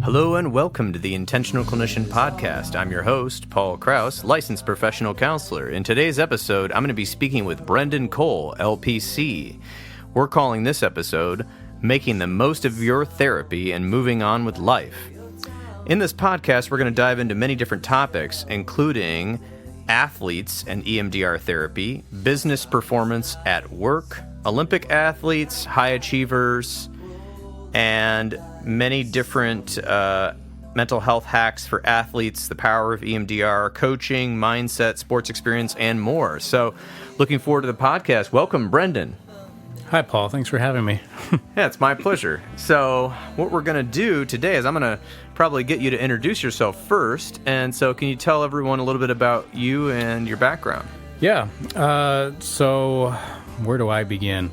Hello and welcome to the Intentional Clinician Podcast. I'm your host, Paul Krauss, licensed professional counselor. In today's episode, I'm going to be speaking with Brendan Cole, LPC. We're calling this episode, Making the Most of Your Therapy and Moving On with Life. In this podcast, we're going to dive into many different topics, including athletes and EMDR therapy, business performance at work, Olympic athletes, high achievers, and many different mental health hacks for athletes, the power of EMDR, coaching, mindset, sports experience, and more. So looking forward to the podcast. Welcome, Brendan. Hi, Paul. Thanks for having me. Yeah, it's my pleasure. So what we're going to do today is I'm going to probably get you to introduce yourself first. And so can you tell everyone a little bit about you and your background? Yeah. So where do I begin?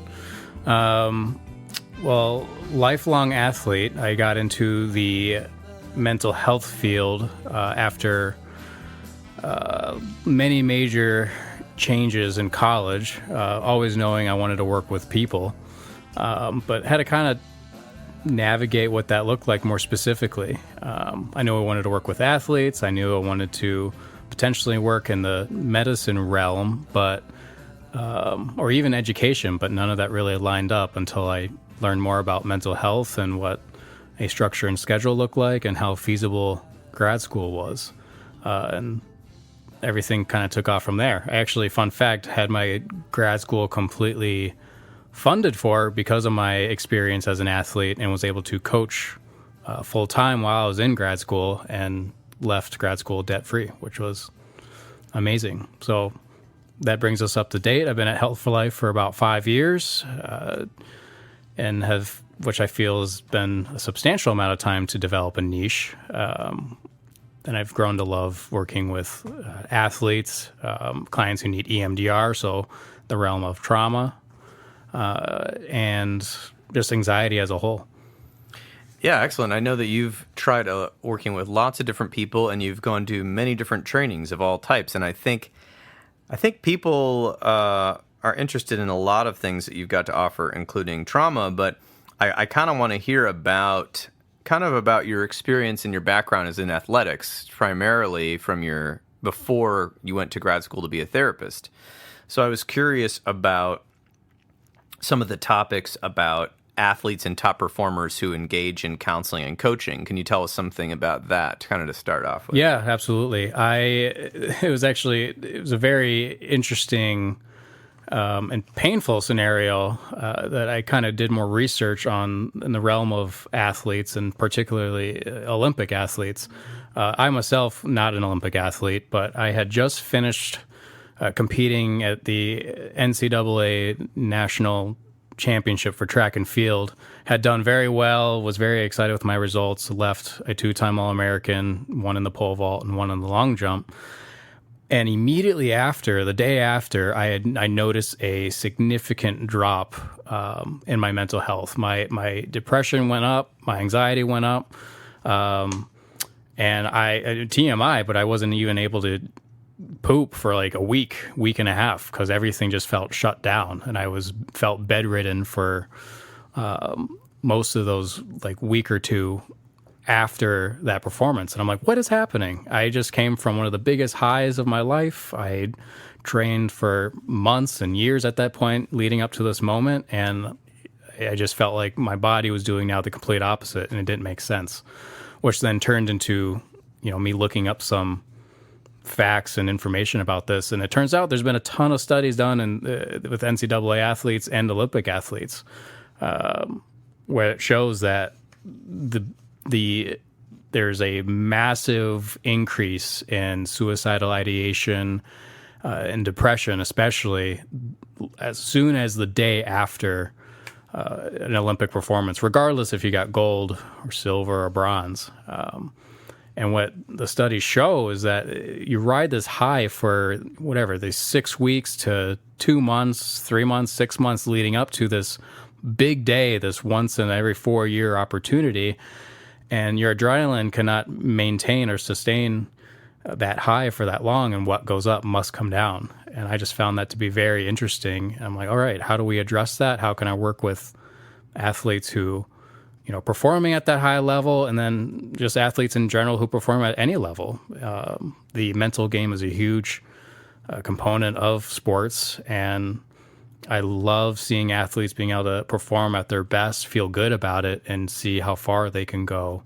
Well, lifelong athlete. I got into the mental health field after many major changes in college, always knowing I wanted to work with people, but had to kind of navigate what that looked like more specifically. I knew I wanted to work with athletes. I knew I wanted to potentially work in the medicine realm, but or even education, but none of that really lined up until I learned more about mental health and what a structure and schedule looked like and how feasible grad school was. And everything kind of took off from there. I actually, fun fact, had my grad school completely funded for because of my experience as an athlete and was able to coach full-time while I was in grad school and left grad school debt-free, which was amazing. So that brings us up to date. I've been at Health for Life for about 5 years and have, which I feel has been a substantial amount of time to develop a niche. And I've grown to love working with athletes, clients who need EMDR, so the realm of trauma, and just anxiety as a whole. Yeah, excellent. I know that you've tried working with lots of different people, and you've gone to many different trainings of all types. And I think people are interested in a lot of things that you've got to offer, including trauma. But I kind of want to hear about your experience and your background as in athletics, primarily from before you went to grad school to be a therapist. So I was curious about some of the topics about athletes and top performers who engage in counseling and coaching. Can you tell us something about that, kind of to start off with? Yeah, absolutely. It was a very interesting and painful scenario that I kind of did more research on in the realm of athletes and particularly Olympic athletes. I myself, not an Olympic athlete, but I had just finished competing at the NCAA National Championship for track and field, had done very well, was very excited with my results, left a 2-time All-American, one in the pole vault and one in the long jump. And immediately after, the day after, I noticed a significant drop in my mental health. My depression went up, my anxiety went up, and TMI, but I wasn't even able to poop for like a week and a half because everything just felt shut down, and I felt bedridden for most of those like week or two after that performance. And I'm like, what is happening? I just came from one of the biggest highs of my life. I trained for months and years at that point leading up to this moment, and I just felt like my body was doing now the complete opposite, and it didn't make sense, which then turned into me looking up some facts and information about this. And it turns out there's been a ton of studies done with NCAA athletes and Olympic athletes where it shows that there's a massive increase in suicidal ideation and depression, especially as soon as the day after an Olympic performance, regardless if you got gold or silver or bronze. And what the studies show is that you ride this high for these 6 weeks to 2 months, 3 months, 6 months leading up to this big day, this once in every 4-year opportunity. And your adrenaline cannot maintain or sustain that high for that long, and what goes up must come down. And I just found that to be very interesting. I'm like, all right, how do we address that? How can I work with athletes who performing at that high level, and then just athletes in general who perform at any level. The mental game is a huge component of sports, and I love seeing athletes being able to perform at their best, feel good about it, and see how far they can go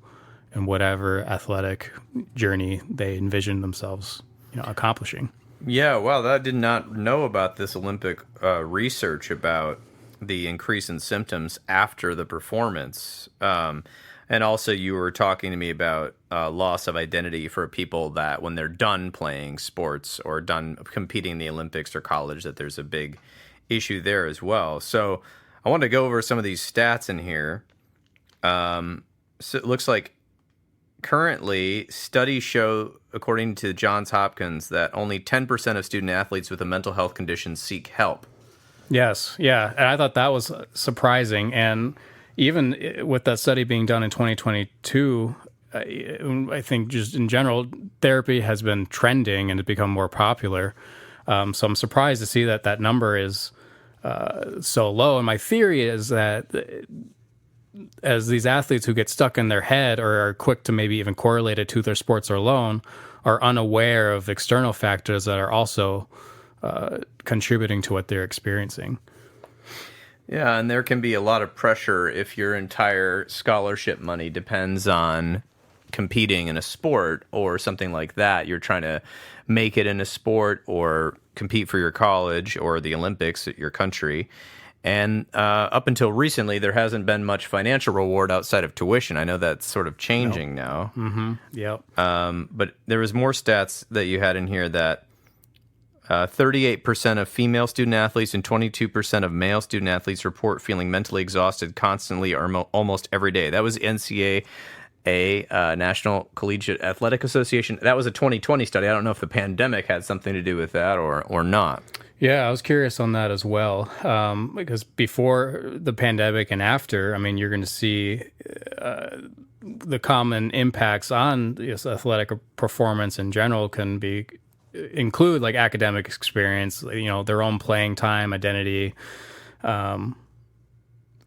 in whatever athletic journey they envision themselves, accomplishing. Yeah, wow, I did not know about this Olympic research about the increase in symptoms after the performance. And also you were talking to me about loss of identity for people that when they're done playing sports or done competing in the Olympics or college, that there's a big issue there as well. So I wanted to go over some of these stats in here. So it looks like currently studies show, according to Johns Hopkins, that only 10% of student athletes with a mental health condition seek help. Yes, yeah, and I thought that was surprising. And even with that study being done in 2022, I think just in general, therapy has been trending and has become more popular. So I'm surprised to see that number is so low. And my theory is that as these athletes who get stuck in their head or are quick to maybe even correlate it to their sports alone are unaware of external factors that are also contributing to what they're experiencing. Yeah, and there can be a lot of pressure if your entire scholarship money depends on competing in a sport or something like that. You're trying to make it in a sport or compete for your college or the Olympics at your country. And up until recently, there hasn't been much financial reward outside of tuition. I know that's sort of changing now. Mm-hmm. Yep. But there was more stats that you had in here that 38% of female student athletes and 22% of male student athletes report feeling mentally exhausted constantly or almost every day. That was NCAA, National Collegiate Athletic Association. That was a 2020 study. I don't know if the pandemic had something to do with that or not. Yeah, I was curious on that as well, because before the pandemic and after, I mean, you're going to see the common impacts on athletic performance in general can include like academic experience, their own playing time, identity,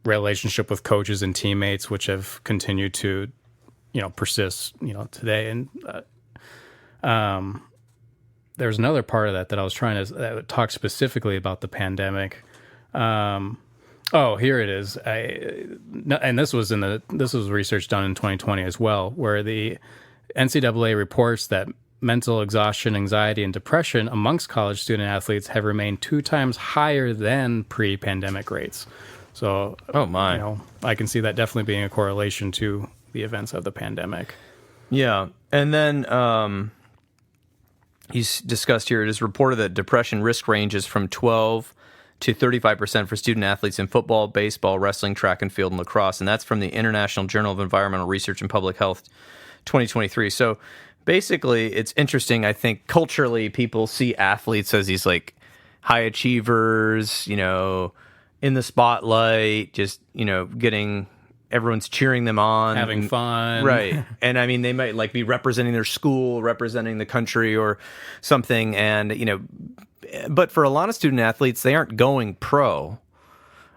relationship with coaches and teammates, which have continued to, persist, today. And there's another part of that I was trying to talk specifically about the pandemic. Here it is. And this was research done in 2020 as well, where the NCAA reports that mental exhaustion, anxiety, and depression amongst college student athletes have remained 2 times higher than pre-pandemic rates. So, I can see that definitely being a correlation to the events of the pandemic. Yeah. And then he's discussed here, it is reported that depression risk ranges from 12 to 35% for student athletes in football, baseball, wrestling, track and field, and lacrosse. And that's from the International Journal of Environmental Research and Public Health 2023. So basically, it's interesting. I think culturally, people see athletes as these like high achievers, in the spotlight, just, everyone's cheering them on. Having fun. Right. And I mean, they might like be representing their school, representing the country or something. And, but for a lot of student athletes, they aren't going pro.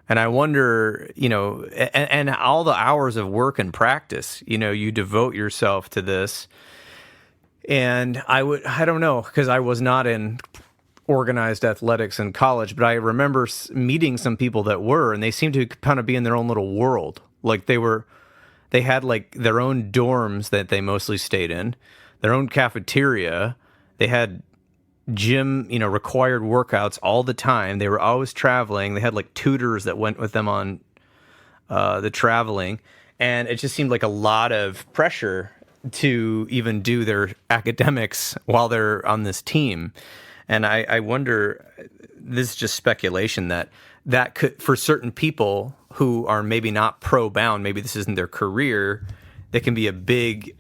And I wonder, and all the hours of work and practice, you devote yourself to this. And I don't know, because I was not in organized athletics in college, but I remember meeting some people that were, and they seemed to kind of be in their own little world. Like they had like their own dorms that they mostly stayed in, their own cafeteria. They had gym, required workouts all the time. They were always traveling. They had like tutors that went with them on the traveling. And it just seemed like a lot of pressure to even do their academics while they're on this team. And I wonder, this is just speculation, that could, for certain people who are maybe not pro-bound, maybe this isn't their career, that can be a big,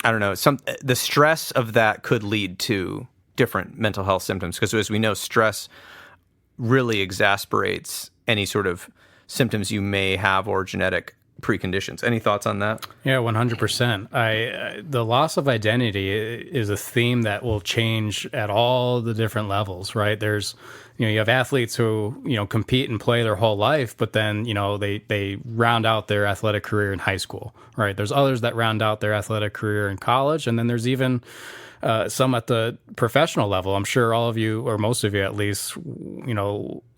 I don't know, the stress of that could lead to different mental health symptoms. Because as we know, stress really exasperates any sort of symptoms you may have or genetic preconditions. Any thoughts on that? Yeah, 100%. The loss of identity is a theme that will change at all the different levels, right? There's, you have athletes who, compete and play their whole life, but then, they round out their athletic career in high school, right? There's others that round out their athletic career in college. And then there's even some at the professional level. I'm sure all of you, or most of you at least,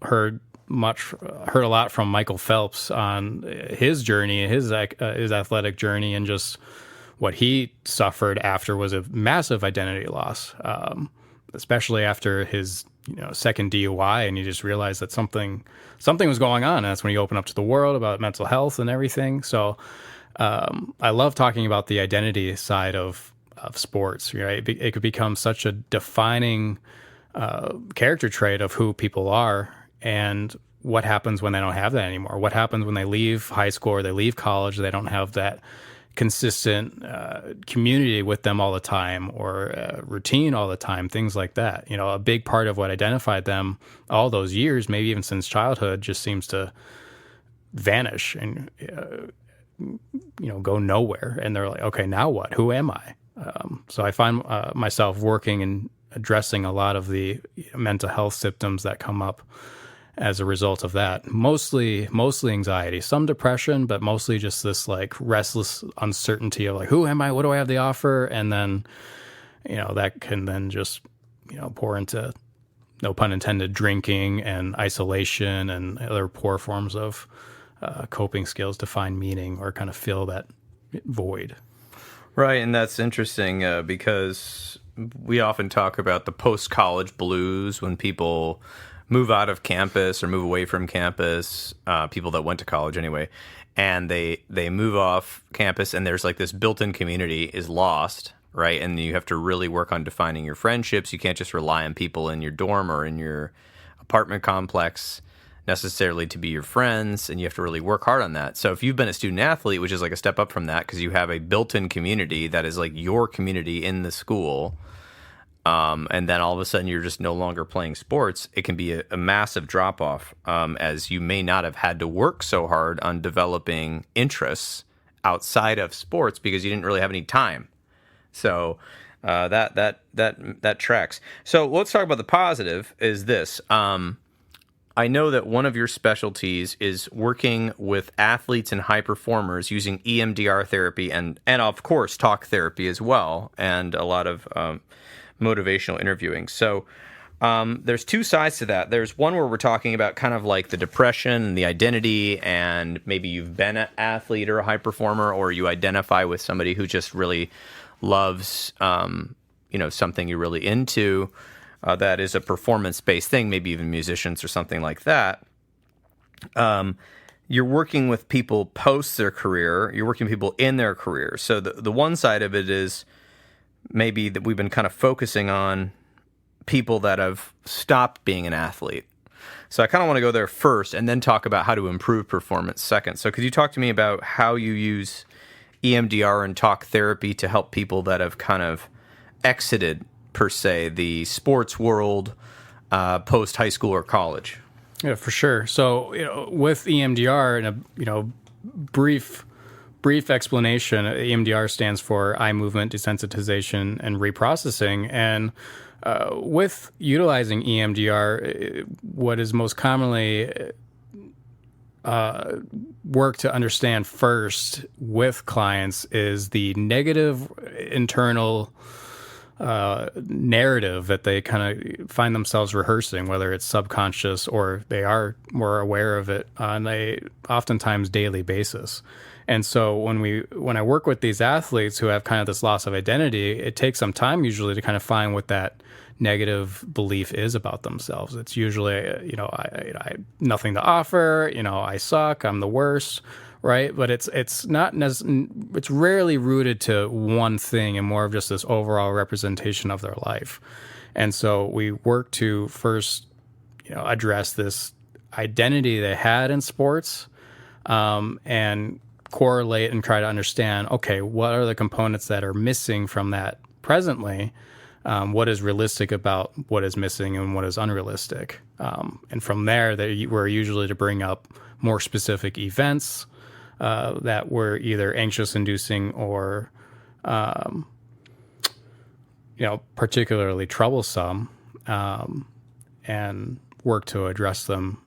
heard a lot from Michael Phelps on his journey, his athletic journey, and just what he suffered after was a massive identity loss, especially after his second DUI, and you just realized that something was going on. And that's when you open up to the world about mental health and everything. So I love talking about the identity side of sports. Right? It could become such a defining character trait of who people are. And what happens when they don't have that anymore? What happens when they leave high school or they leave college? They don't have that consistent community with them all the time, or routine all the time, things like that. A big part of what identified them all those years, maybe even since childhood, just seems to vanish and, go nowhere. And they're like, okay, now what? Who am I? So I find myself working and addressing a lot of the mental health symptoms that come up as a result of that. Mostly anxiety, some depression, but mostly just this like restless uncertainty of like, who am I? What do I have to offer? And then, that can then just, pour into, no pun intended, drinking and isolation and other poor forms of coping skills to find meaning or kind of fill that void. Right. And that's interesting because we often talk about the post-college blues when people move out of campus or move away from campus, people that went to college anyway, and they move off campus and there's like this built-in community is lost, right? And you have to really work on defining your friendships. You can't just rely on people in your dorm or in your apartment complex necessarily to be your friends, and you have to really work hard on that. So if you've been a student athlete, which is like a step up from that because you have a built-in community that is like your community in the school, and then all of a sudden you're just no longer playing sports, it can be a massive drop-off, as you may not have had to work so hard on developing interests outside of sports because you didn't really have any time. So that tracks. So let's talk about the positive is this. I know that one of your specialties is working with athletes and high performers using EMDR therapy and of course, talk therapy as well, and a lot of motivational interviewing. So there's two sides to that. There's one where we're talking about kind of like the depression and the identity, and maybe you've been an athlete or a high performer, or you identify with somebody who just really loves, something you're really into. That is a performance-based thing, maybe even musicians or something like that. You're working with people post their career. You're working with people in their career. So the one side of it is maybe that we've been kind of focusing on people that have stopped being an athlete. So I kind of want to go there first and then talk about how to improve performance second. So could you talk to me about how you use EMDR and talk therapy to help people that have kind of exited, per se, the sports world post high school or college? Yeah, for sure. So, with EMDR, in a brief explanation, EMDR stands for eye movement desensitization and reprocessing. And with utilizing EMDR, what is most commonly work to understand first with clients is the negative internal narrative that they kind of find themselves rehearsing, whether it's subconscious or they are more aware of it on a oftentimes daily basis. And so when I work with these athletes who have kind of this loss of identity, it takes some time usually to kind of find what that negative belief is about themselves. It's usually, I nothing to offer, I suck, I'm the worst, right? But it's not it's rarely rooted to one thing and more of just this overall representation of their life. And so we work to first, address this identity they had in sports, and correlate and try to understand, okay, what are the components that are missing from that presently? What is realistic about what is missing and what is unrealistic? And from there, we're usually to bring up more specific events, that were either anxious-inducing or, particularly troublesome, and work to address them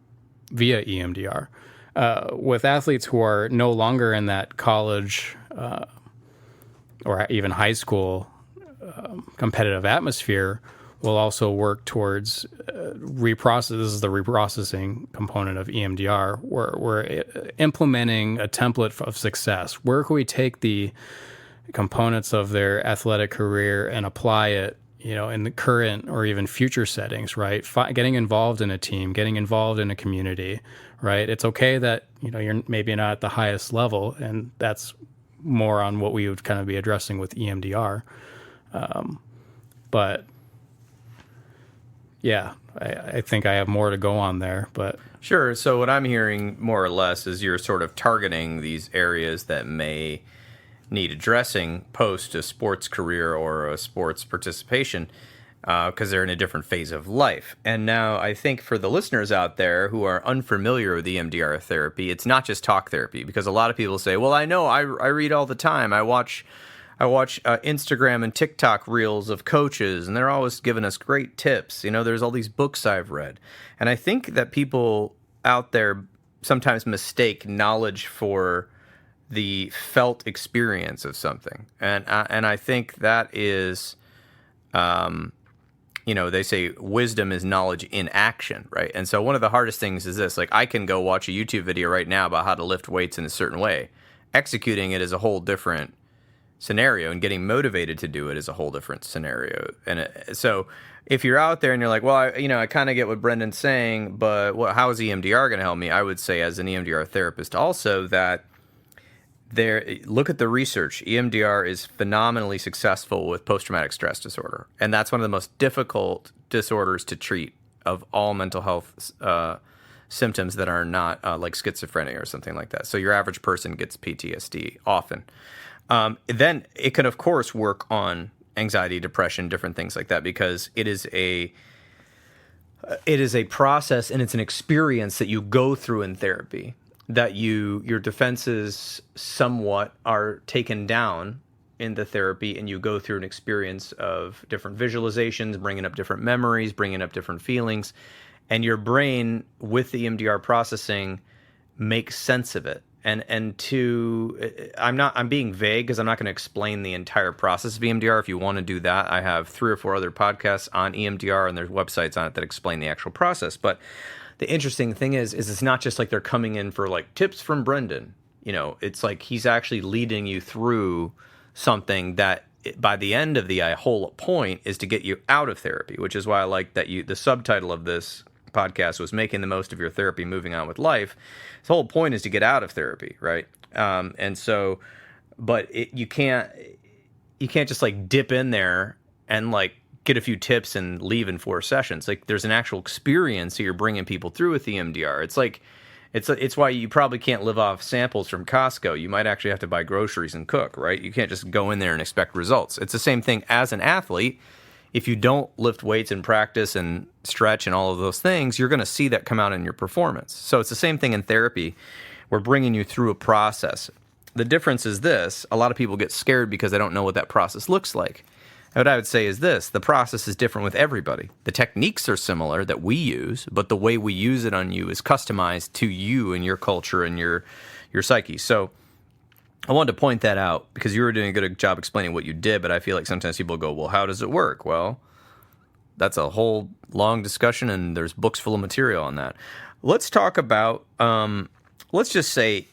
via EMDR. With athletes who are no longer in that college or even high school competitive atmosphere, we'll also work towards reprocess. This is the reprocessing component of EMDR. We're implementing a template of success. Where can we take the components of their athletic career and apply it, in the current or even future settings, right? Getting involved in a team, getting involved in a community, right? It's okay that, you're maybe not at the highest level, and that's more on what we would kind of be addressing with EMDR. But yeah, I think I have more to go on there, but. Sure. So what I'm hearing more or less is you're sort of targeting these areas that may need addressing post a sports career or a sports participation because they're in a different phase of life. And now I think for the listeners out there who are unfamiliar with EMDR therapy, it's not just talk therapy, because a lot of people say, well, I know, I read all the time. I watch Instagram and TikTok reels of coaches, and they're always giving us great tips. There's all these books I've read. And I think that people out there sometimes mistake knowledge for the felt experience of something. And I think that is, they say wisdom is knowledge in action, right? And so one of the hardest things is this, like I can go watch a YouTube video right now about how to lift weights in a certain way. Executing it is a whole different scenario, and getting motivated to do it is a whole different scenario. And so if you're out there and you're like, well, I kind of get what Brendan's saying, but how is EMDR going to help me? I would say as an EMDR therapist also that look at the research. EMDR is phenomenally successful with post-traumatic stress disorder. And that's one of the most difficult disorders to treat of all mental health symptoms that are not like schizophrenia or something like that. So your average person gets PTSD often. Then it can, of course, work on anxiety, depression, different things like that, because it is a process and it's an experience that you go through in therapy, that your defenses somewhat are taken down in the therapy, and you go through an experience of different visualizations, bringing up different memories, bringing up different feelings, and your brain with the EMDR processing makes sense of it. And I'm being vague because I'm not going to explain the entire process of EMDR. If you want to do that, I have 3 or 4 other podcasts on EMDR, and there's websites on it that explain the actual process. But the interesting thing is it's not just like they're coming in for like tips from Brendan. It's like he's actually leading you through something that by the end of the whole point is to get you out of therapy, which is why I like that the subtitle of this podcast was Making the Most of Your Therapy, Moving On with Life. The whole point is to get out of therapy, right? And so, but you can't just like dip in there and like get a few tips and leave in 4 sessions. Like there's an actual experience that you're bringing people through with EMDR. It's like, it's why you probably can't live off samples from Costco. You might actually have to buy groceries and cook, right? You can't just go in there and expect results. It's the same thing as an athlete. If you don't lift weights and practice and stretch and all of those things, you're going to see that come out in your performance. So it's the same thing in therapy. We're bringing you through a process. The difference is this: a lot of people get scared because they don't know what that process looks like. What I would say is this: the process is different with everybody. The techniques are similar that we use, but the way we use it on you is customized to you and your culture and your psyche. So I wanted to point that out because you were doing a good job explaining what you did, but I feel like sometimes people go, well, how does it work? Well, that's a whole long discussion, and there's books full of material on that. Let's talk about, let's just say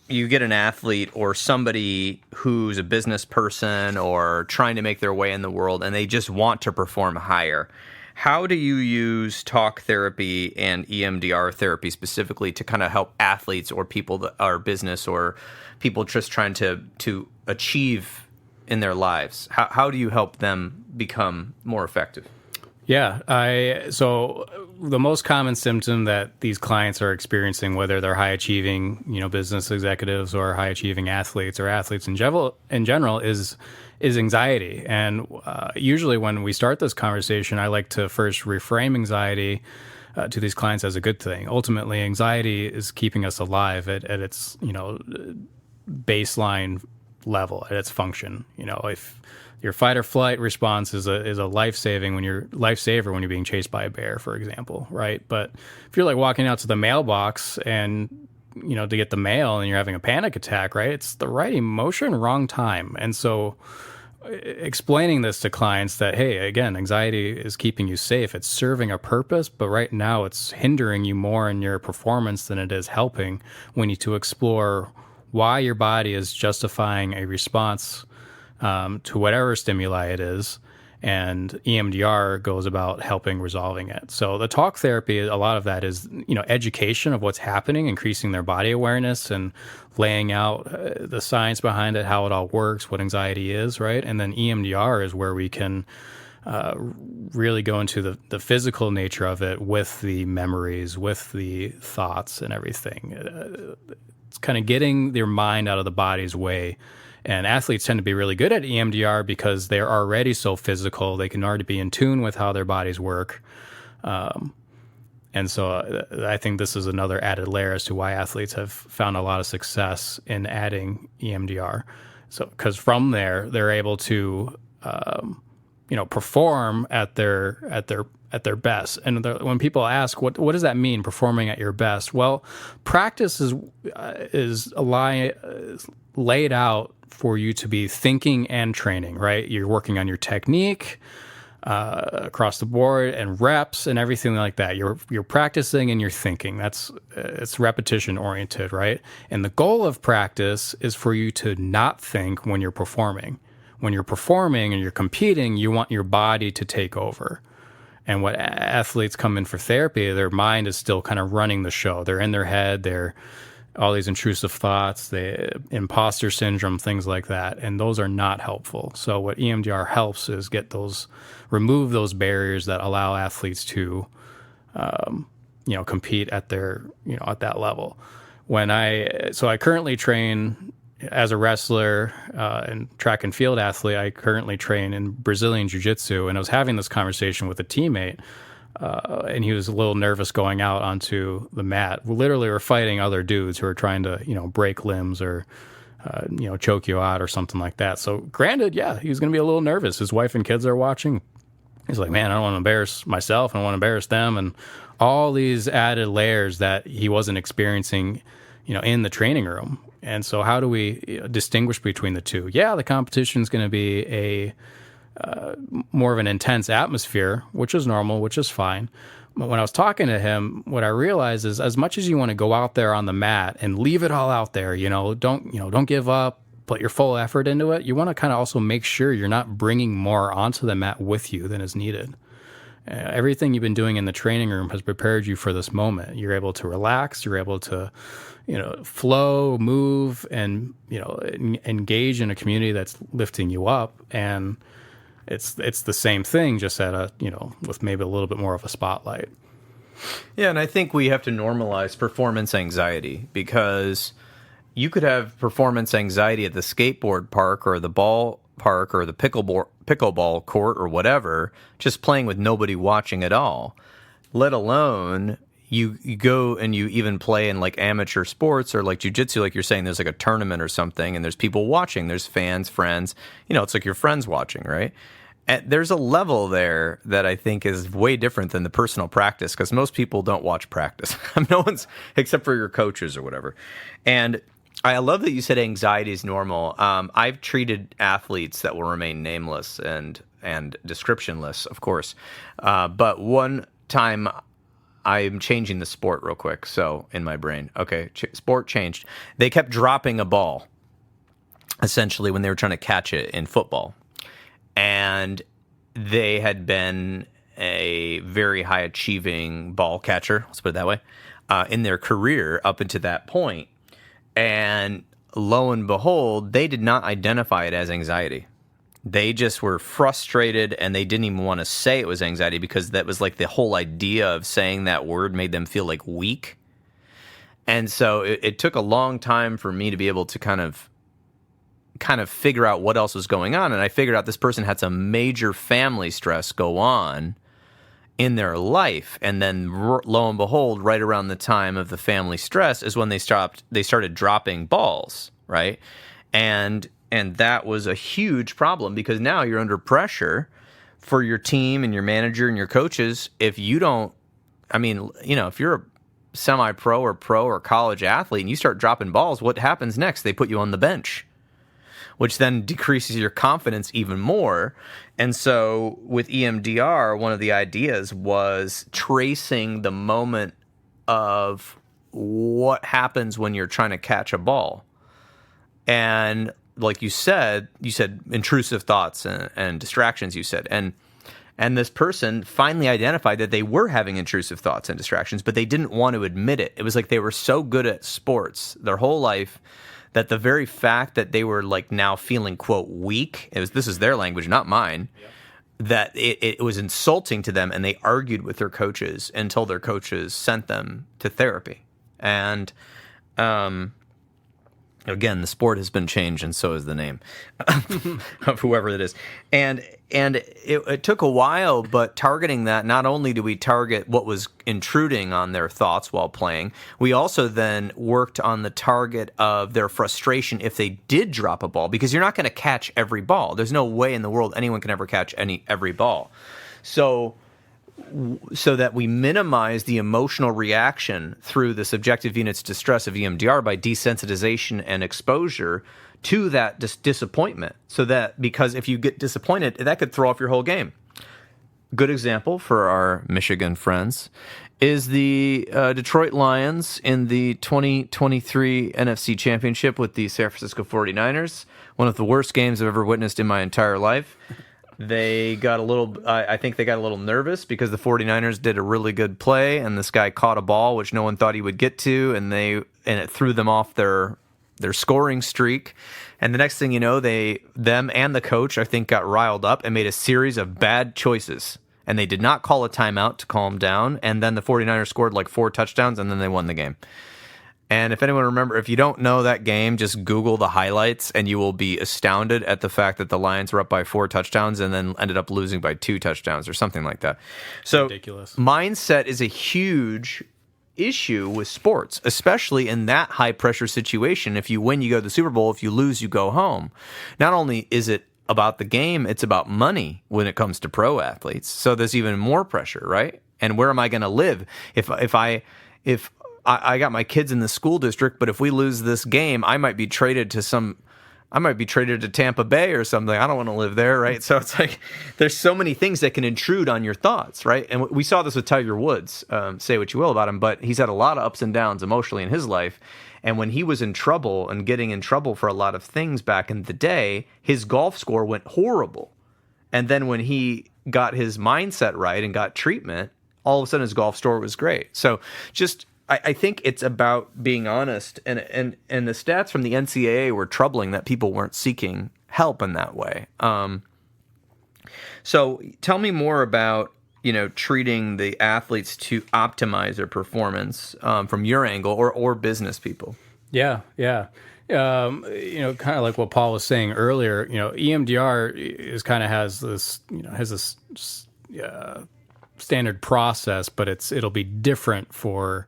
you get an athlete or somebody who's a business person or trying to make their way in the world, and they just want to perform higher. How do you use talk therapy and EMDR therapy specifically to kind of help athletes or people that are business or people just trying to achieve in their lives? How do you help them become more effective? Yeah, so the most common symptom that these clients are experiencing, whether they're high achieving, business executives or high achieving athletes or athletes in general, is anxiety. And usually when we start this conversation, I like to first reframe anxiety to these clients as a good thing. Ultimately, anxiety is keeping us alive at its baseline level at its function. You know, if your fight or flight response is a lifesaver when you're being chased by a bear, for example, right? But if you're like walking out to the mailbox and to get the mail and you're having a panic attack, right? It's the right emotion, wrong time. And so explaining this to clients that, hey, again, anxiety is keeping you safe. It's serving a purpose, but right now it's hindering you more in your performance than it is helping. We need to explore why your body is justifying a response to whatever stimuli it is. And EMDR goes about helping resolving it. So the talk therapy, a lot of that is, education of what's happening, increasing their body awareness and laying out the science behind it, how it all works, what anxiety is, right? And then EMDR is where we can really go into the physical nature of it with the memories, with the thoughts and everything. It's kind of getting your mind out of the body's way. And athletes tend to be really good at EMDR because they're already so physical. They can already be in tune with how their bodies work. And so I think this is another added layer as to why athletes have found a lot of success in adding EMDR. So, because from there, they're able to, perform at their best. And when people ask, what does that mean, performing at your best? Well, practice is laid out for you to be thinking and training, right? You're working on your technique across the board and reps and everything like that. You're practicing and you're thinking. It's repetition oriented, right? And the goal of practice is for you to not think when you're performing. When you're performing and you're competing, you want your body to take over. And what athletes come in for therapy, their mind is still kind of running the show. They're in their head. They're all these intrusive thoughts, the imposter syndrome, things like that. And those are not helpful. So what EMDR helps is remove those barriers that allow athletes to, compete at at that level. So I currently train as a wrestler and track and field athlete. I currently train in Brazilian Jiu-Jitsu, and I was having this conversation with a teammate. And he was a little nervous going out onto the mat. We literally were fighting other dudes who were trying to, break limbs or, choke you out or something like that. So granted, yeah, he was going to be a little nervous. His wife and kids are watching. He's like, man, I don't want to embarrass myself. I don't want to embarrass them. And all these added layers that he wasn't experiencing, in the training room. And so how do we distinguish between the two? Yeah, the competition is going to be more of an intense atmosphere, which is normal, which is fine. But when I was talking to him, what I realized is as much as you want to go out there on the mat and leave it all out there, don't give up, put your full effort into it. You want to kind of also make sure you're not bringing more onto the mat with you than is needed. Everything you've been doing in the training room has prepared you for this moment. You're able to relax. You're able to, flow, move, and, engage in a community that's lifting you up. And it's the same thing, just at with maybe a little bit more of a spotlight. Yeah, and I think we have to normalize performance anxiety, because you could have performance anxiety at the skateboard park or the ball park or the pickleball court or whatever, just playing with nobody watching at all, let alone you go and you even play in like amateur sports or like jiu-jitsu, like you're saying, there's like a tournament or something and there's people watching, there's fans, friends, it's like your friends watching, right? And there's a level there that I think is way different than the personal practice, because most people don't watch practice. No one's, except for your coaches or whatever. And I love that you said anxiety is normal. I've treated athletes that will remain nameless and descriptionless, of course. But one time, I'm changing the sport real quick. So in my brain, okay, sport changed. They kept dropping a ball, essentially, when they were trying to catch it in football. And they had been a very high achieving ball catcher, let's put it that way, in their career up until that point. And lo and behold, they did not identify it as anxiety. They just were frustrated, and they didn't even want to say it was anxiety, because that was like the whole idea of saying that word made them feel like weak. And so it took a long time for me to be able to kind of figure out what else was going on. And I figured out this person had some major family stress go on in their life. And then lo and behold, right around the time of the family stress is when they started dropping balls, right? And that was a huge problem because now you're under pressure for your team and your manager and your coaches. If you don't, if you're a semi-pro or pro or college athlete and you start dropping balls, what happens next? They put you on the bench, which then decreases your confidence even more. And so with EMDR, one of the ideas was tracing the moment of what happens when you're trying to catch a ball. And like you said intrusive thoughts and distractions, you said. And this person finally identified that they were having intrusive thoughts and distractions, but they didn't want to admit it. It was like they were so good at sports their whole life that the very fact that they were like now feeling, quote, weak, this is their language, not mine, that it was insulting to them, and they argued with their coaches until their coaches sent them to therapy. And again, the sport has been changed, and so is the name of whoever it is. And it took a while, but targeting that, not only do we target what was intruding on their thoughts while playing, we also then worked on the target of their frustration if they did drop a ball, because you're not going to catch every ball. There's no way in the world anyone can ever catch every ball. So that we minimize the emotional reaction through the subjective unit's distress of EMDR by desensitization and exposure to that disappointment. So that, because if you get disappointed, that could throw off your whole game. Good example for our Michigan friends is the Detroit Lions in the 2023 NFC Championship with the San Francisco 49ers. One of the worst games I've ever witnessed in my entire life. They got I think they got a little nervous because the 49ers did a really good play, and this guy caught a ball which no one thought he would get to, and it threw them off their scoring streak. And the next thing you know, them and the coach, I think, got riled up and made a series of bad choices. And they did not call a timeout to calm down. And then the 49ers scored like 4 touchdowns, and then they won the game. And if you don't know that game, just Google the highlights, and you will be astounded at the fact that the Lions were up by 4 touchdowns and then ended up losing by 2 touchdowns or something like that. So ridiculous. Mindset is a huge issue with sports, especially in that high pressure situation. If you win, you go to the Super Bowl. If you lose, you go home. Not only is it about the game, it's about money when it comes to pro athletes. So there's even more pressure, right? And where am I going to live if I got my kids in the school district, but if we lose this game, I might be traded to Tampa Bay or something. I don't want to live there, right? So it's like there's so many things that can intrude on your thoughts, right? And we saw this with Tiger Woods. Say what you will about him, but he's had a lot of ups and downs emotionally in his life. And when he was in trouble and getting in trouble for a lot of things back in the day, his golf score went horrible. And then when he got his mindset right and got treatment, all of a sudden his golf score was great. So I think it's about being honest, and the stats from the NCAA were troubling that people weren't seeking help in that way. So tell me more about treating the athletes to optimize their performance from your angle or business people. Yeah. Kind of like what Paul was saying earlier. EMDR has this standard process, but it'll be different for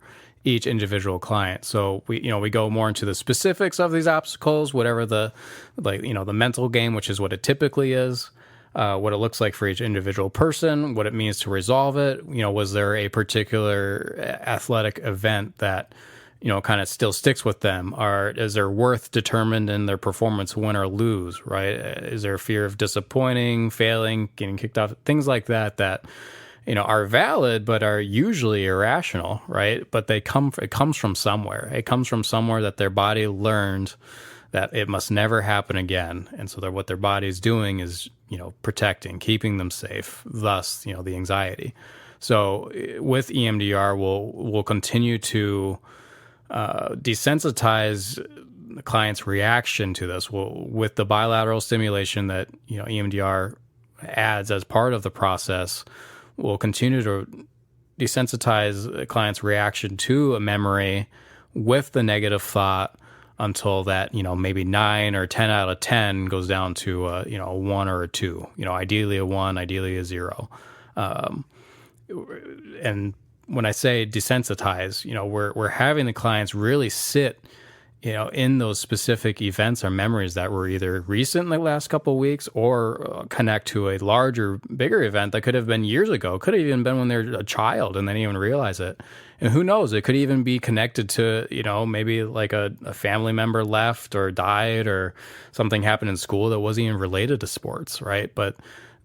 each individual client. So we go more into the specifics of these obstacles, whatever the mental game, which is what it typically is, what it looks like for each individual person, what it means to resolve it. Was there a particular athletic event that, kind of still sticks with them? Is their worth determined in their performance, win or lose, right? Is there a fear of disappointing, failing, getting kicked off, things like that are valid, but are usually irrational, right? But it comes from somewhere. It comes from somewhere that their body learned that it must never happen again. And so what their body is doing is, protecting, keeping them safe, thus, the anxiety. So with EMDR, we'll continue to desensitize the client's reaction to this. With the bilateral stimulation that, EMDR adds as part of the process, we'll continue to desensitize the client's reaction to a memory with the negative thought until that, maybe 9 or 10 out of 10 goes down to, a 1 or a 2, ideally a 1, ideally a 0. And when I say desensitize, we're having the clients really sit in those specific events or memories that were either recent in the last couple of weeks or connect to a larger, bigger event that could have been years ago. Could have even been when they're a child and they didn't even realize it. And who knows, it could even be connected to, maybe like a family member left or died or something happened in school that wasn't even related to sports, right? But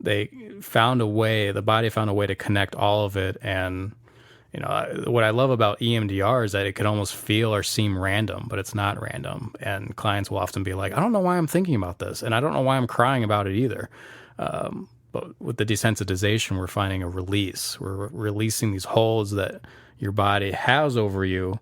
the body found a way to connect all of it. And what I love about EMDR is that it can almost feel or seem random, but it's not random. And clients will often be like, I don't know why I'm thinking about this, and I don't know why I'm crying about it either. But with the desensitization, we're finding a release. We're releasing these holds that your body has over you,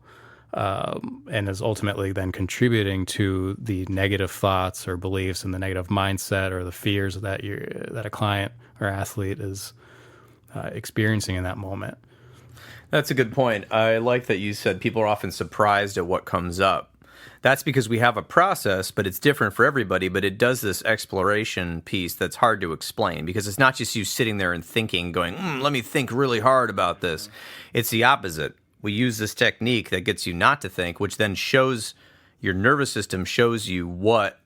and is ultimately then contributing to the negative thoughts or beliefs and the negative mindset or the fears that a client or athlete is experiencing in that moment. That's a good point. I like that you said people are often surprised at what comes up. That's because we have a process, but it's different for everybody, but it does this exploration piece that's hard to explain because it's not just you sitting there and thinking, going, let me think really hard about this. It's the opposite. We use this technique that gets you not to think, which then shows your nervous system, shows you what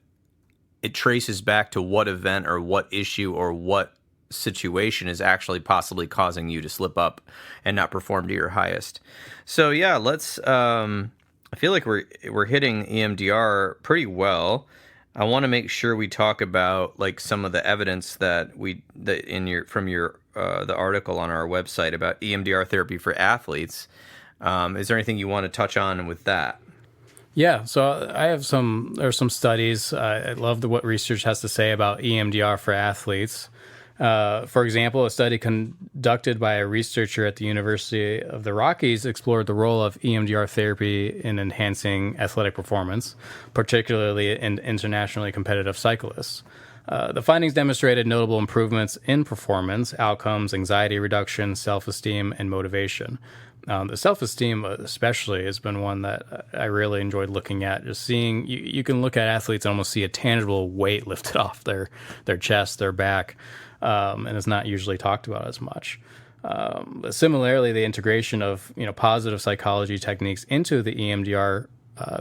it traces back to what event or what issue or what situation is actually possibly causing you to slip up and not perform to your highest. So yeah, let's I feel like we're hitting EMDR pretty well. I want to make sure we talk about like some of the evidence the article on our website about EMDR therapy for athletes. Is there anything you want to touch on with that? Yeah, so there's some studies. I love what research has to say about EMDR for athletes. For example, a study conducted by a researcher at the University of the Rockies explored the role of EMDR therapy in enhancing athletic performance, particularly in internationally competitive cyclists. The findings demonstrated notable improvements in performance, outcomes, anxiety reduction, self-esteem, and motivation. The self-esteem especially has been one that I really enjoyed looking at. Just seeing, you can look at athletes and almost see a tangible weight lifted off their chest, their back, and it's not usually talked about as much. But similarly, the integration of positive psychology techniques into the EMDR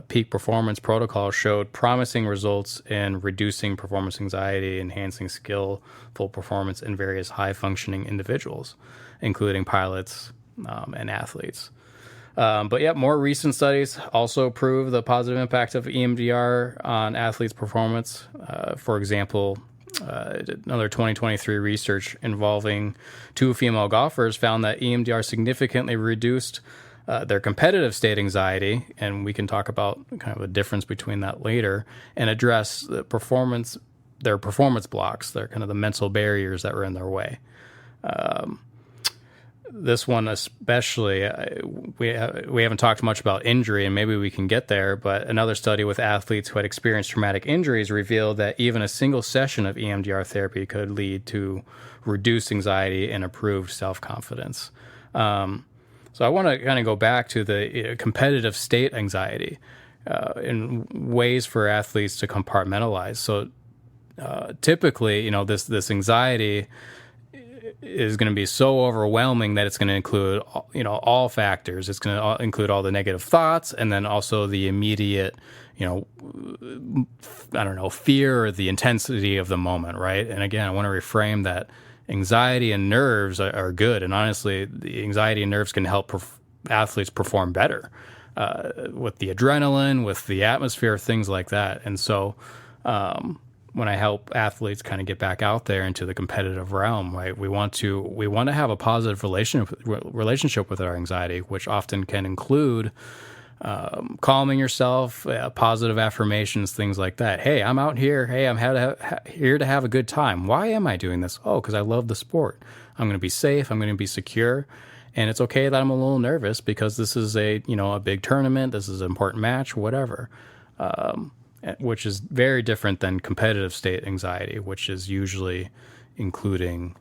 peak performance protocol showed promising results in reducing performance anxiety, enhancing skillful performance in various high-functioning individuals, including pilots and athletes. But yeah, more recent studies also prove the positive impact of EMDR on athletes' performance. For example, another 2023 research involving 2 female golfers found that EMDR significantly reduced their competitive state anxiety, and we can talk about kind of a difference between that later, and address their performance blocks, their kind of the mental barriers that were in their way. This one especially, we haven't talked much about injury, and maybe we can get there, but another study with athletes who had experienced traumatic injuries revealed that even a single session of EMDR therapy could lead to reduced anxiety and improved self-confidence. So I want to kind of go back to the competitive state anxiety in ways for athletes to compartmentalize. So typically, this anxiety is going to be so overwhelming that it's going to include, all factors. It's going to include all the negative thoughts, and then also the immediate, fear or the intensity of the moment, right? And again, I want to reframe that anxiety and nerves are good. And honestly, the anxiety and nerves can help athletes perform better with the adrenaline, with the atmosphere, things like that. And so, when I help athletes kind of get back out there into the competitive realm, right? We want to have a positive relationship with our anxiety, which often can include calming yourself, positive affirmations, things like that. Hey, I'm out here. Hey, I'm here to have a good time. Why am I doing this? Oh, because I love the sport. I'm going to be safe. I'm going to be secure. And it's okay that I'm a little nervous because this is a big tournament. This is an important match, whatever. Which is very different than competitive state anxiety, which is usually including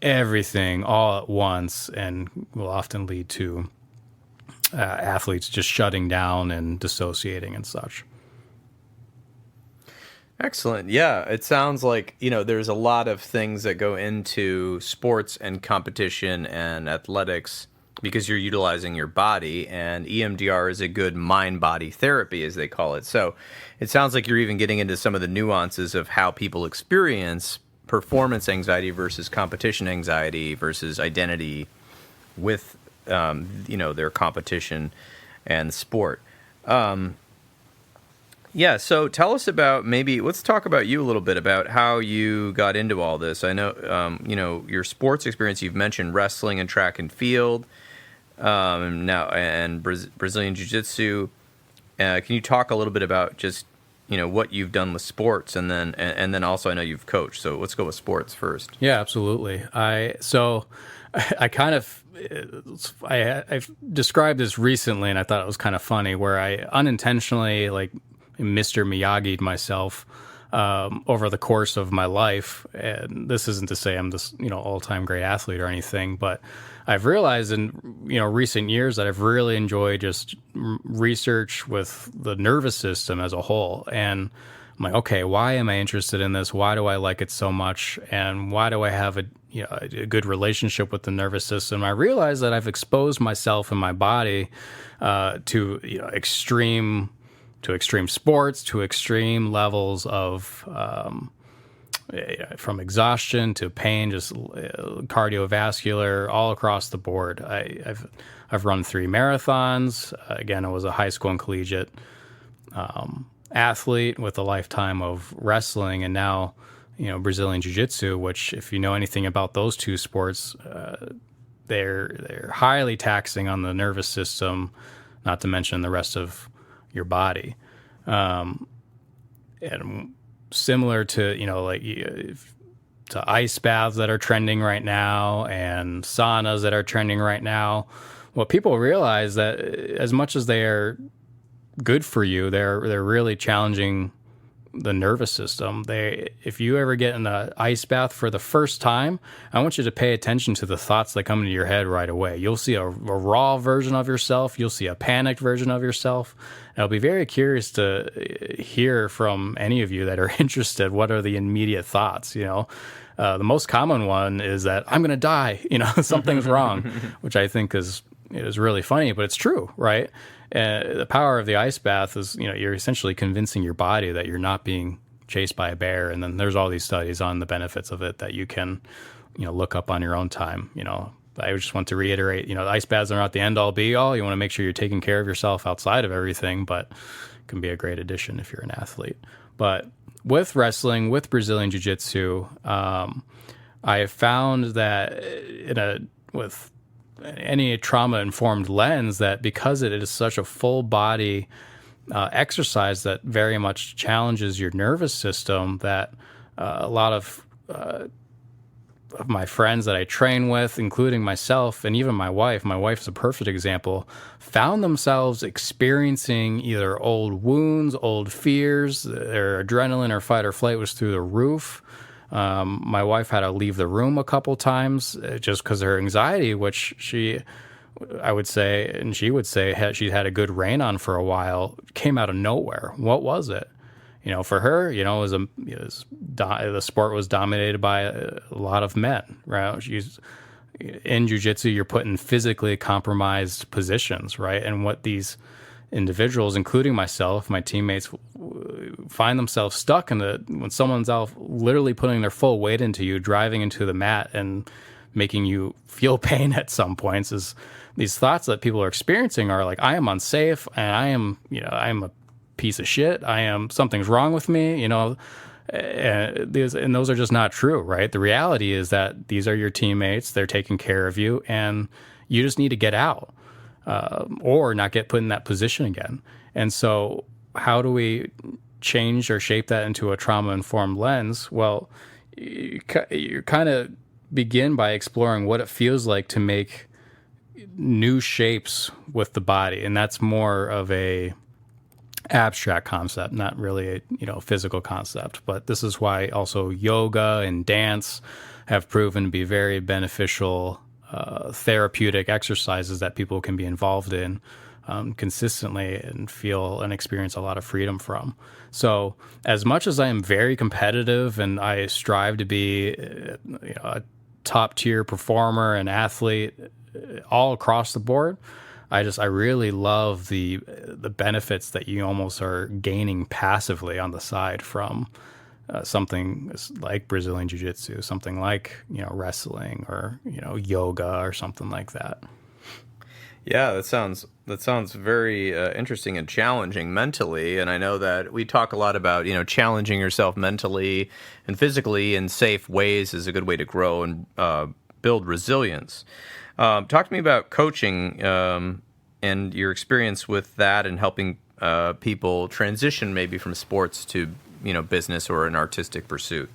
everything all at once and will often lead to athletes just shutting down and dissociating and such. Excellent. Yeah, it sounds like, there's a lot of things that go into sports and competition and athletics because you're utilizing your body, and EMDR is a good mind-body therapy, as they call it. So it sounds like you're even getting into some of the nuances of how people experience performance anxiety versus competition anxiety versus identity with, their competition and sport. Yeah, so tell us about, let's talk about you a little bit, about how you got into all this. I know, your sports experience, you've mentioned wrestling and track and field, and Brazilian Jiu-Jitsu. Can you talk a little bit about just, what you've done with sports, and then also I know you've coached. So let's go with sports first. Yeah, absolutely. I've described this recently, and I thought it was kind of funny, where I unintentionally Mr. Miyagi'd myself over the course of my life. And this isn't to say I'm this, all-time great athlete or anything, but I've realized in, recent years that I've really enjoyed just research with the nervous system as a whole. And I'm like, okay, why am I interested in this? Why do I like it so much? And why do I have a good relationship with the nervous system? I realized that I've exposed myself and my body to extreme sports, to extreme levels of from exhaustion to pain, just cardiovascular, all across the board. I've run 3 marathons. Again, I was a high school and collegiate athlete with a lifetime of wrestling, and now Brazilian Jiu-Jitsu, which, if you know anything about those two sports, they're highly taxing on the nervous system, not to mention the rest of your body. And similar to, to ice baths that are trending right now and saunas that are trending right now, what people realize that as much as they are good for you, they're really challenging the nervous system. If you ever get in an ice bath for the first time, I want you to pay attention to the thoughts that come into your head right away. You'll see a raw version of yourself. You'll see a panicked version of yourself. And I'll be very curious to hear from any of you that are interested, what are the immediate thoughts? The most common one is that I'm going to die, something's wrong, which I think is really funny, but it's true, right? The power of the ice bath is, you're essentially convincing your body that you're not being chased by a bear. And then there's all these studies on the benefits of it that you can, look up on your own time. I just want to reiterate, the ice baths are not the end all be all. You want to make sure you're taking care of yourself outside of everything, but it can be a great addition if you're an athlete. But with wrestling, with Brazilian Jiu-Jitsu, I have found that with any trauma-informed lens, that because it is such a full-body exercise that very much challenges your nervous system, that a lot of my friends that I train with, including myself and even my wife's a perfect example, found themselves experiencing either old wounds, old fears, their adrenaline or fight or flight was through the roof. My wife had to leave the room a couple times just because of her anxiety, which she would say she had a good rein on for a while, came out of nowhere. What was it? For her, the sport was dominated by a lot of men, right? In jiu-jitsu, you're put in physically compromised positions, right? And what these individuals, including myself, my teammates, find themselves stuck when someone's out literally putting their full weight into you, driving into the mat and making you feel pain at some points, is these thoughts that people are experiencing are like, I am unsafe, and I am a piece of shit. Something's wrong with me, and those are just not true, right? The reality is that these are your teammates. They're taking care of you, and you just need to get out. Or not get put in that position again. And so how do we change or shape that into a trauma-informed lens? Well, you kind of begin by exploring what it feels like to make new shapes with the body. And that's more of a abstract concept, not really a physical concept. But this is why also yoga and dance have proven to be very beneficial therapeutic exercises that people can be involved in consistently and feel and experience a lot of freedom from. So as much as I am very competitive and I strive to be a top tier performer and athlete all across the board. I really love the benefits that you almost are gaining passively on the side from something like Brazilian Jiu-Jitsu, something like, wrestling or, yoga or something like that. Yeah, that sounds very interesting and challenging mentally. And I know that we talk a lot about, challenging yourself mentally and physically in safe ways is a good way to grow and build resilience. Talk to me about coaching and your experience with that and helping people transition maybe from sports to, business or an artistic pursuit.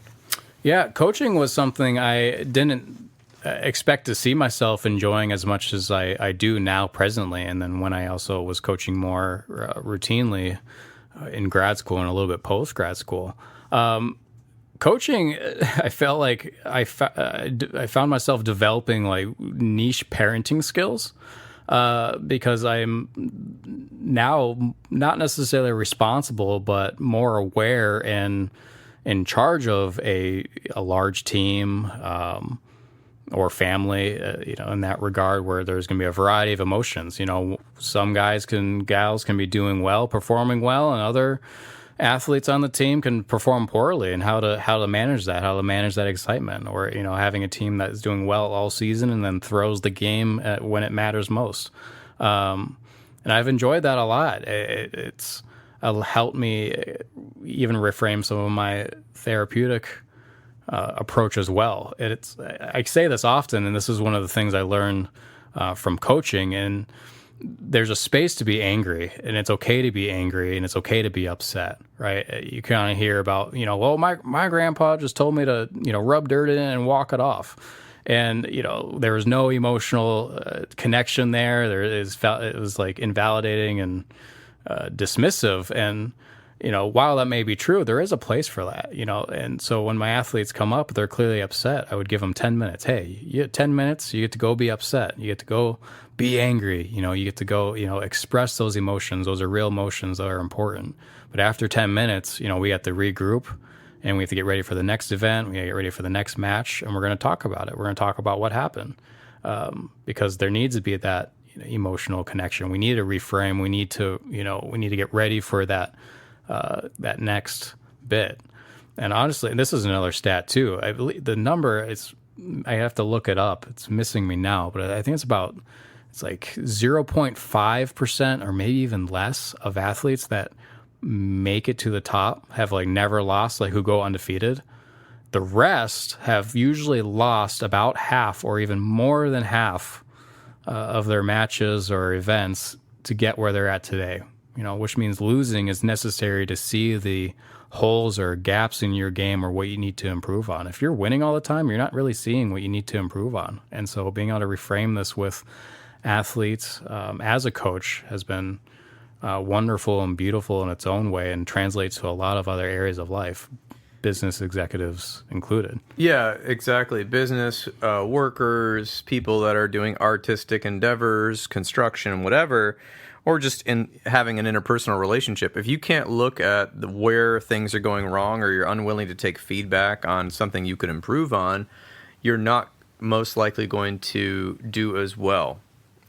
Yeah, coaching was something I didn't expect to see myself enjoying as much as I do now presently. And then when I also was coaching more routinely in grad school and a little bit post-grad school, coaching, I felt like I found myself developing like niche parenting skills because I'm now not necessarily responsible, but more aware and in charge of a large team or family, in that regard, where there's going to be a variety of emotions. Some gals can be doing well, performing well, and other athletes on the team can perform poorly, and how to manage that excitement, or having a team that is doing well all season and then throws the game when it matters most. And I've enjoyed that a lot. It's helped me even reframe some of my therapeutic approach as well. I say this often, and this is one of the things I learned from coaching. And there's a space to be angry, and it's okay to be angry, and it's okay to be upset, right? You kind of hear about, well, my grandpa just told me to, rub dirt in it and walk it off. And, there was no emotional connection there. It was like invalidating and dismissive. And, while that may be true, there is a place for that, And so when my athletes come up, they're clearly upset, I would give them 10 minutes. Hey, you get 10 minutes, you get to go be upset. You get to go be angry. You get to go, express those emotions. Those are real emotions that are important. But after 10 minutes, we have to regroup, and we have to get ready for the next event. We have to get ready for the next match, and we're going to talk about it. We're going to talk about what happened, because there needs to be that emotional connection. We need to reframe. We need to get ready for that next bit. And honestly, and this is another stat too. I believe the number I have to look it up. It's missing me now, but I think it's like 0.5% or maybe even less of athletes that make it to the top have like never lost, like who go undefeated. The rest have usually lost about half or even more than half of their matches or events to get where they're at today. Which means losing is necessary to see the holes or gaps in your game or what you need to improve on. If you're winning all the time, you're not really seeing what you need to improve on. And so being able to reframe this with athletes as a coach has been wonderful and beautiful in its own way, and translates to a lot of other areas of life, business executives included. Yeah, exactly. Business workers, people that are doing artistic endeavors, construction, whatever, or just in having an interpersonal relationship. If you can't look at where things are going wrong, or you're unwilling to take feedback on something you could improve on, you're not most likely going to do as well.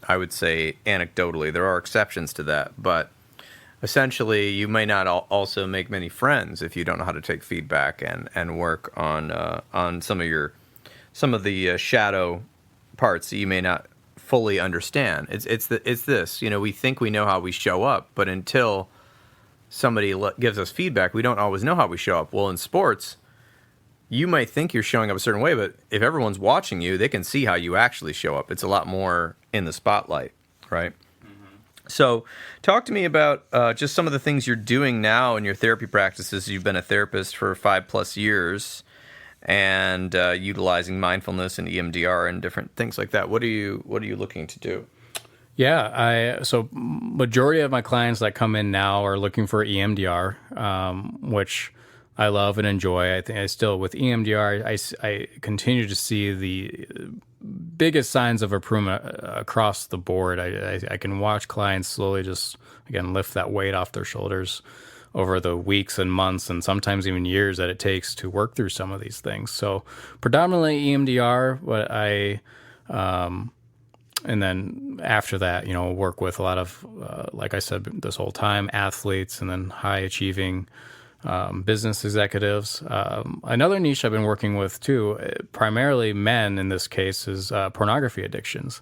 I would say anecdotally, there are exceptions to that, but essentially you may not also make many friends if you don't know how to take feedback and work on some of the shadow parts that you may not fully understand. It's this, we think we know how we show up, but until somebody gives us feedback, we don't always know how we show up. Well, in sports, you might think you're showing up a certain way, but if everyone's watching you, they can see how you actually show up. It's a lot more in the spotlight, right? Mm-hmm. So talk to me about just some of the things you're doing now in your therapy practices. You've been a therapist for 5+ years, and utilizing mindfulness and EMDR and different things like that. What are you looking to do? Yeah, so majority of my clients that come in now are looking for EMDR, which I love and enjoy. I think I still, with EMDR, I continue to see the biggest signs of improvement across the board. I can watch clients slowly just, again, lift that weight off their shoulders over the weeks and months and sometimes even years that it takes to work through some of these things. So predominantly EMDR, but And then after that, work with a lot of, like I said, this whole time, athletes and then high achieving business executives. Another niche I've been working with too, primarily men in this case, is pornography addictions.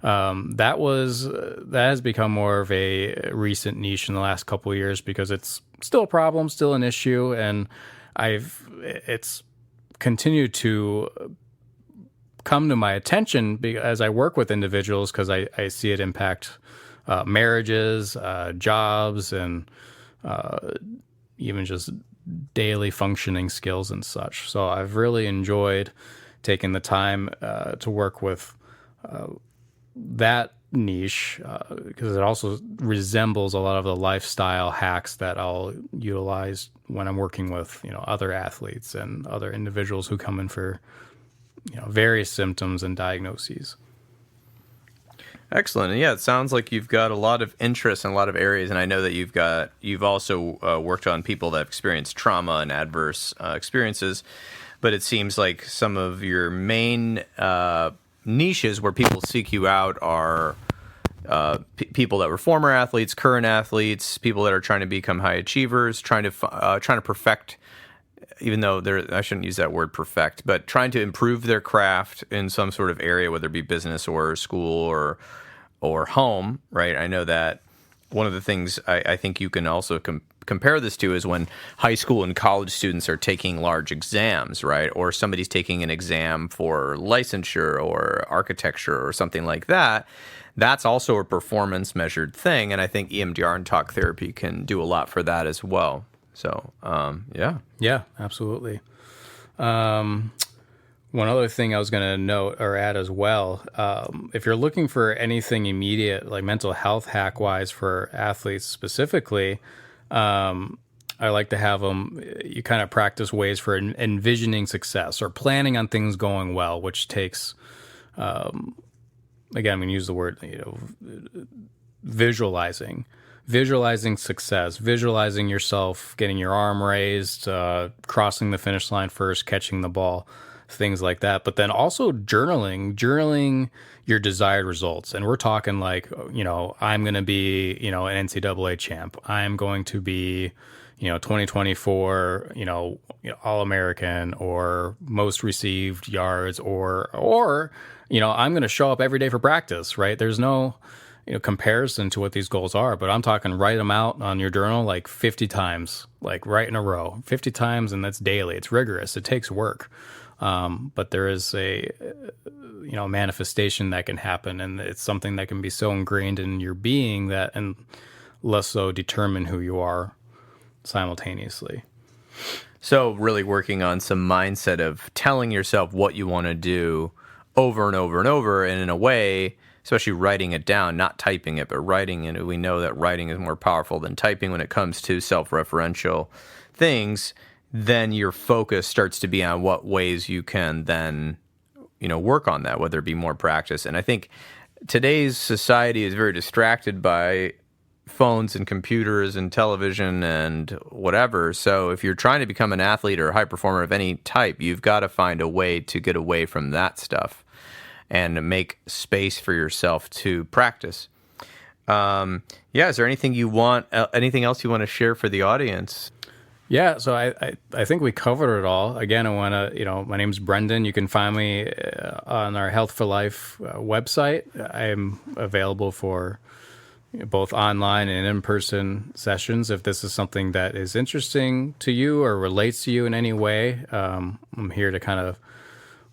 That has become more of a recent niche in the last couple of years because it's still a problem, still an issue, and it's continued to come to my attention as I work with individuals because I see it impact marriages, jobs, and even just daily functioning skills and such. So I've really enjoyed taking the time to work with that niche because it also resembles a lot of the lifestyle hacks that I'll utilize when I'm working with other athletes and other individuals who come in for various symptoms and diagnoses. Excellent. And yeah, it sounds like you've got a lot of interest in a lot of areas, and I know that you've also worked on people that have experienced trauma and adverse experiences, but it seems like some of your main niches where people seek you out are people that were former athletes, current athletes, people that are trying to become high achievers, trying to perfect. Even though I shouldn't use that word perfect, but trying to improve their craft in some sort of area, whether it be business or school or home, right? I know that one of the things I think you can also compare this to is when high school and college students are taking large exams, right? Or somebody's taking an exam for licensure or architecture or something like that. That's also a performance measured thing. And I think EMDR and talk therapy can do a lot for that as well. So, yeah. Yeah, absolutely. One other thing I was going to note or add as well, if you're looking for anything immediate, like mental health hack wise for athletes specifically, I like to have them, you kind of practice ways for envisioning success or planning on things going well, which takes, again, I'm going to use the word, visualizing success, visualizing yourself getting your arm raised, crossing the finish line first, catching the ball, things like that. But then also journaling your desired results. And we're talking like, I'm going to be, an NCAA champ. I'm going to be, 2024, All-American or most received yards or, I'm going to show up every day for practice, right? There's no comparison to what these goals are, but I'm talking write them out on your journal like 50 times, like right in a row, 50 times, and that's daily. It's rigorous. It takes work. But there is a, manifestation that can happen, and it's something that can be so ingrained in your being that, and less so determine who you are simultaneously. So really working on some mindset of telling yourself what you want to do over and over and over, and in a way, especially writing it down, not typing it, but writing it. We know that writing is more powerful than typing when it comes to self-referential things. Then your focus starts to be on what ways you can then, work on that, whether it be more practice. And I think today's society is very distracted by phones and computers and television and whatever. So if you're trying to become an athlete or a high performer of any type, you've got to find a way to get away from that stuff and make space for yourself to practice. Is there anything anything else you want to share for the audience? Yeah, so I think we covered it all. Again, I want to, my name's Brendan. You can find me on our Health for Life website. I'm available for both online and in-person sessions. If this is something that is interesting to you or relates to you in any way, I'm here to kind of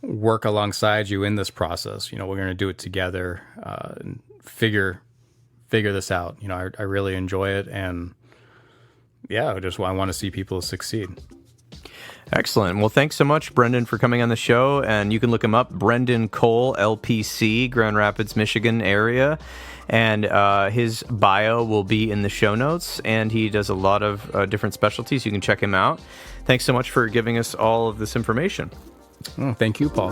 work alongside you in this process. We're going to do it together and figure this out. I really enjoy it, and I want to see people succeed. Excellent. Well, thanks so much, Brendan, for coming on the show. And you can look him up, Brendan Cole LPC, Grand Rapids, Michigan area. And his bio will be in the show notes. And he does a lot of different specialties. You can check him out. Thanks so much for giving us all of this information. Oh, thank you, Paul.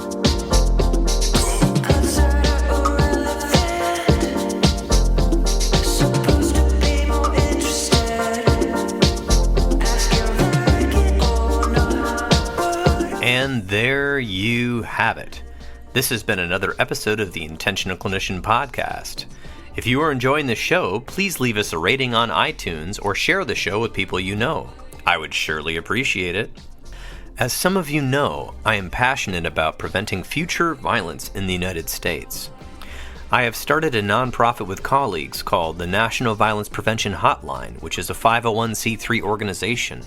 And there you have it. This has been another episode of the Intentional Clinician Podcast. If you are enjoying the show, please leave us a rating on iTunes or share the show with people you know. I would surely appreciate it. As some of you know, I am passionate about preventing future violence in the United States. I have started a nonprofit with colleagues called the National Violence Prevention Hotline, which is a 501c3 organization.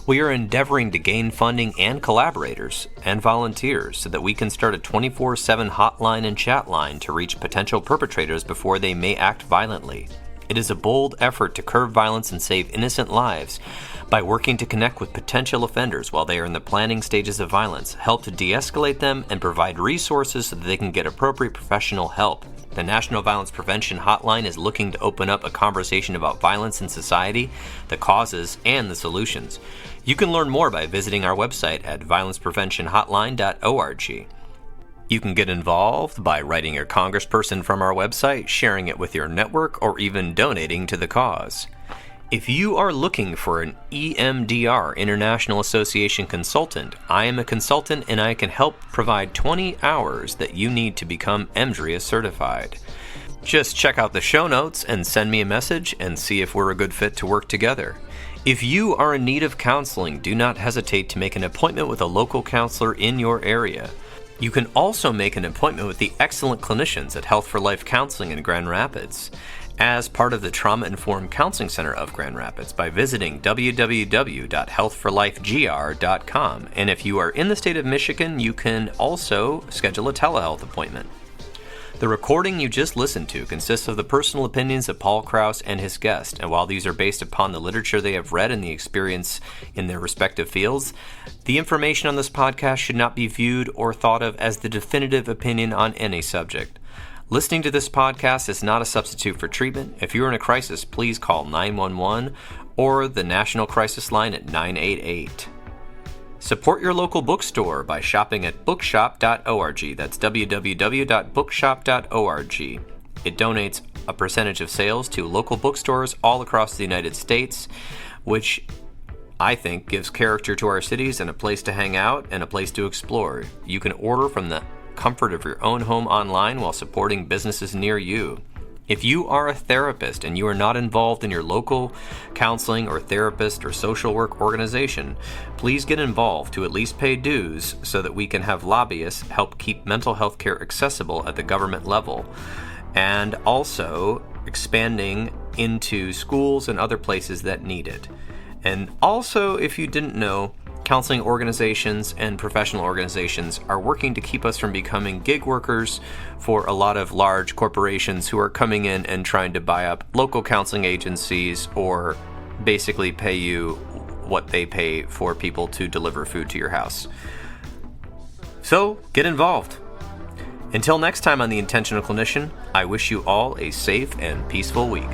We are endeavoring to gain funding and collaborators and volunteers so that we can start a 24/7 hotline and chat line to reach potential perpetrators before they may act violently. It is a bold effort to curb violence and save innocent lives by working to connect with potential offenders while they are in the planning stages of violence, help to de-escalate them, and provide resources so that they can get appropriate professional help. The National Violence Prevention Hotline is looking to open up a conversation about violence in society, the causes, and the solutions. You can learn more by visiting our website at violencepreventionhotline.org. You can get involved by writing your congressperson from our website, sharing it with your network, or even donating to the cause. If you are looking for an EMDR International Association consultant, I am a consultant and I can help provide 20 hours that you need to become EMDRIA certified. Just check out the show notes and send me a message and see if we're a good fit to work together. If you are in need of counseling, do not hesitate to make an appointment with a local counselor in your area. You can also make an appointment with the excellent clinicians at Health for Life Counseling in Grand Rapids as part of the Trauma Informed Counseling Center of Grand Rapids by visiting www.healthforlifegr.com. And if you are in the state of Michigan, you can also schedule a telehealth appointment. The recording you just listened to consists of the personal opinions of Paul Krauss and his guest, and while these are based upon the literature they have read and the experience in their respective fields, the information on this podcast should not be viewed or thought of as the definitive opinion on any subject. Listening to this podcast is not a substitute for treatment. If you're in a crisis, please call 911 or the National Crisis Line at 988. Support your local bookstore by shopping at bookshop.org. That's www.bookshop.org. It donates a percentage of sales to local bookstores all across the United States, which I think gives character to our cities and a place to hang out and a place to explore. You can order from the comfort of your own home online while supporting businesses near you. If you are a therapist and you are not involved in your local counseling or therapist or social work organization, please get involved to at least pay dues so that we can have lobbyists help keep mental health care accessible at the government level, and also expanding into schools and other places that need it. And also, if you didn't know, counseling organizations and professional organizations are working to keep us from becoming gig workers for a lot of large corporations who are coming in and trying to buy up local counseling agencies or basically pay you what they pay for people to deliver food to your house. So, get involved. Until next time on The Intentional Clinician, I wish you all a safe and peaceful week.